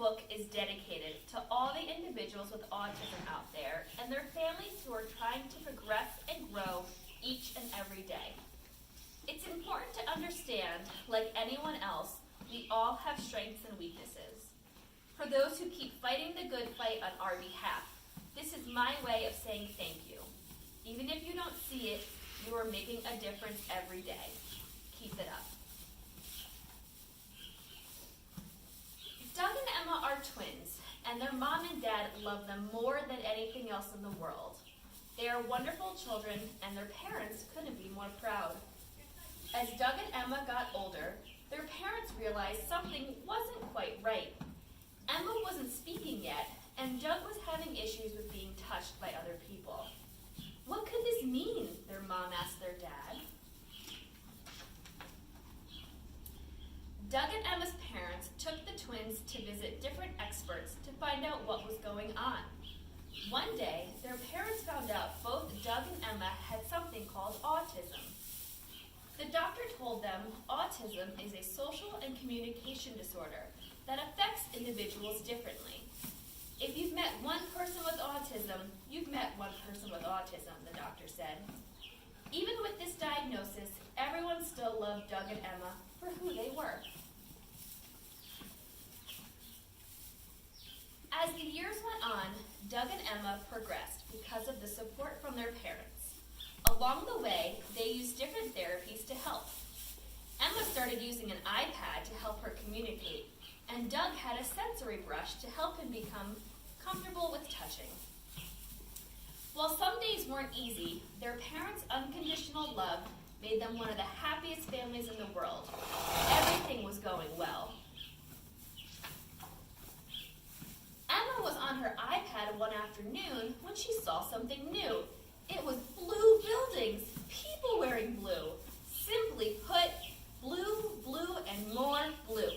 book is dedicated to all the individuals with autism out there and their families who are trying to progress and grow each and every day. It's important to understand, like anyone else, we all have strengths and weaknesses. For those who keep fighting the good fight on our behalf, this is my way of saying thank you. Even if you don't see it, you are making a difference every day. Keep it up. Doug and Emma are twins, and their mom and dad love them more than anything else in the world. They are wonderful children, and their parents couldn't be more proud. As Doug and Emma got older, their parents realized something wasn't quite right. Emma wasn't speaking yet, and Doug was having issues with being touched by other people. What could this mean? Their mom asked their dad. Doug and Emma's parents took the twins to visit different experts to find out what was going on. One day, their parents found out both Doug and Emma had something called autism. The doctor told them autism is a social and communication disorder that affects individuals differently. If you've met one person with autism, you've met one person with autism, the doctor said. Even with this diagnosis, everyone still loved Doug and Emma for who they were. As the years went on, Doug and Emma progressed because of the support from their parents. Along the way, they used different therapies to help. Emma started using an iPad to help her communicate, and Doug had a sensory brush to help him become comfortable with touching. While some days weren't easy, their parents' unconditional love made them one of the happiest families in the world. Everything was going well. Emma was on her iPad one afternoon when she saw something new. It was blue buildings, people wearing blue. Simply put, blue, blue, and more blue.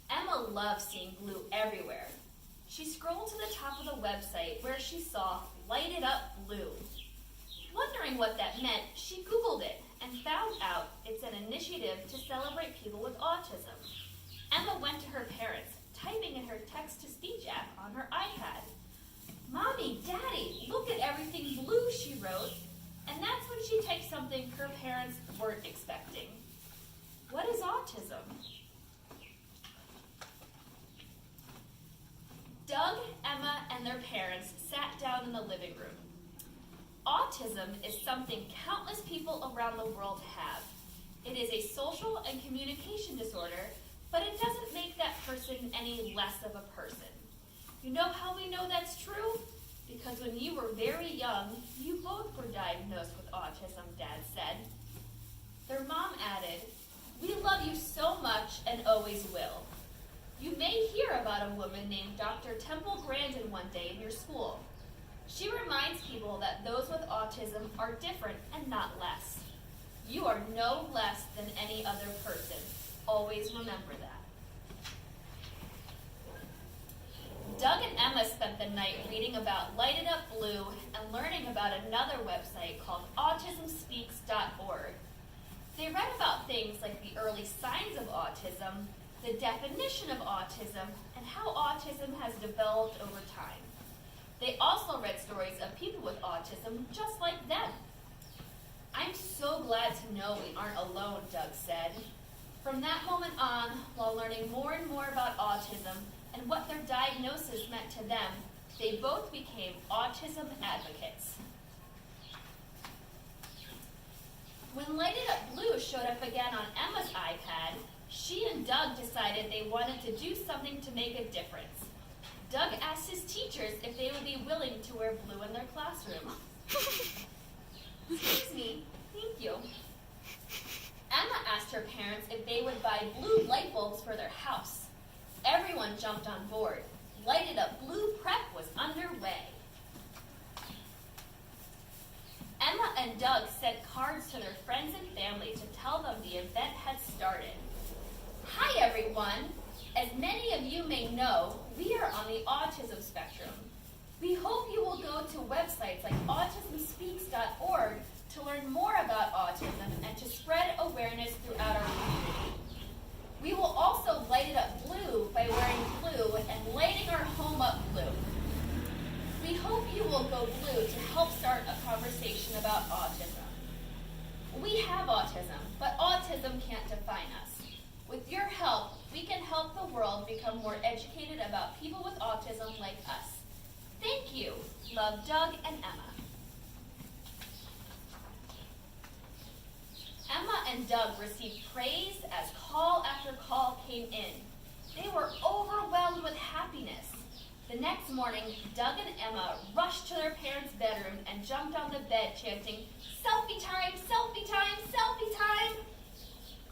Emma loved seeing blue everywhere. She scrolled to the top of the website where she saw Light It Up Blue. Wondering what that meant, she Googled it and found out it's an initiative to celebrate people with autism. Emma went to her parents, typing in her text-to-speech app on her iPad. "Mommy, Daddy, look at everything blue," she wrote. And that's when she typed something her parents weren't expecting. What is autism? Doug, Emma, and their parents sat down in the living room. Autism is something countless people around the world have. It is a social and communication disorder, but it doesn't make that person any less of a person. You know how we know that's true? Because when you were very young, you both were diagnosed with autism, Dad said. Their mom added, "We love you so much and always will. You may hear about a woman named Dr. Temple Grandin one day in your school. She reminds people that those with autism are different and not less. You are no less than any other person. Always remember that." Doug and Emma spent the night reading about Light It Up Blue and learning about another website called autismspeaks.org. They read about things like the early signs of autism, the definition of autism, and how autism has developed over time. They also read stories of people with autism just like them. "I'm so glad to know we aren't alone," Doug said. From that moment on, while learning more and more about autism and what their diagnosis meant to them, they both became autism advocates. When Light It Up Blue showed up again on Emma's iPad, she and Doug decided they wanted to do something to make a difference. Doug asked his teachers if they would be willing to wear blue in their classroom. "Excuse me, thank you." Emma asked her parents if they would buy blue light bulbs for their house. Everyone jumped on board. Light It Up Blue prep was underway. Emma and Doug sent cards to their friends and family to tell them the event had started. "Hi everyone! As many of you may know, we are on the autism spectrum. We hope you will go to websites like autismspeaks.org to learn more about autism and to spread awareness throughout our community. will go blue to help start a conversation about autism. We have autism, but autism can't define us. With your help, we can help the world become more educated about people with autism like us. Thank you. Love, Doug and Emma. Emma and Doug received praise as call after call came in. They were overwhelmed with happiness. The next morning, Doug and Emma rushed to their parents' bedroom and jumped on the bed chanting, "Selfie time, selfie time, selfie time!"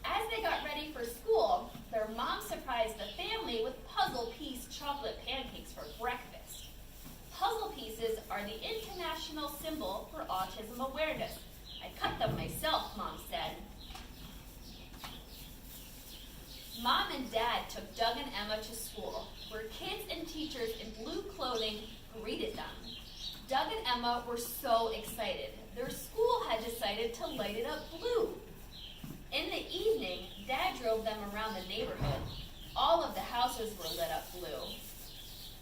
As they got ready for school, their mom surprised the family with puzzle piece chocolate pancakes for breakfast. Puzzle pieces are the international symbol for autism awareness. I cut them myself, Mom said. Mom and Dad took Doug and Emma to school, where kids and teachers in blue clothing greeted them. Doug and Emma were so excited. Their school had decided to light it up blue. In the evening, Dad drove them around the neighborhood. All of the houses were lit up blue.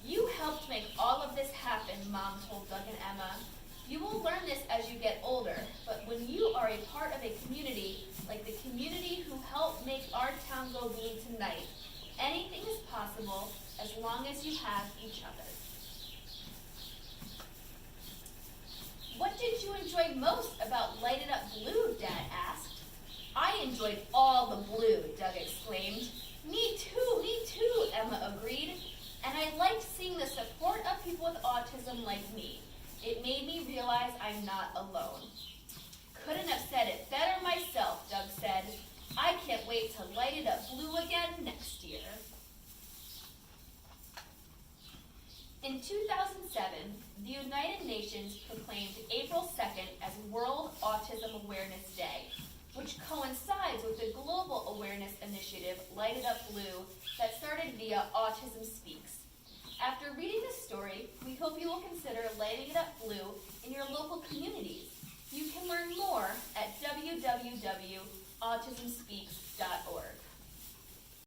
You helped make all of this happen, Mom told Doug and Emma. You will learn this as you get older, but when you are a part of a community, like the community who helped make our town go blue tonight, anything is possible as long as you have each other. What did you enjoy most about Light It Up Blue, Dad asked. I enjoyed all the blue, Doug exclaimed. Me too, Emma agreed. And I liked seeing the support of people with autism like me. It made me realize I'm not alone. Couldn't have said it better myself, Doug said. I can't wait to light it up blue again next year. In 2007, the United Nations proclaimed April 2nd as World Autism Awareness Day, which coincides with the global awareness initiative Light It Up Blue that started via Autism Speaks. After reading this story, we hope you will consider lighting it up blue in your local communities. You can learn more at www.autismspeaks.org.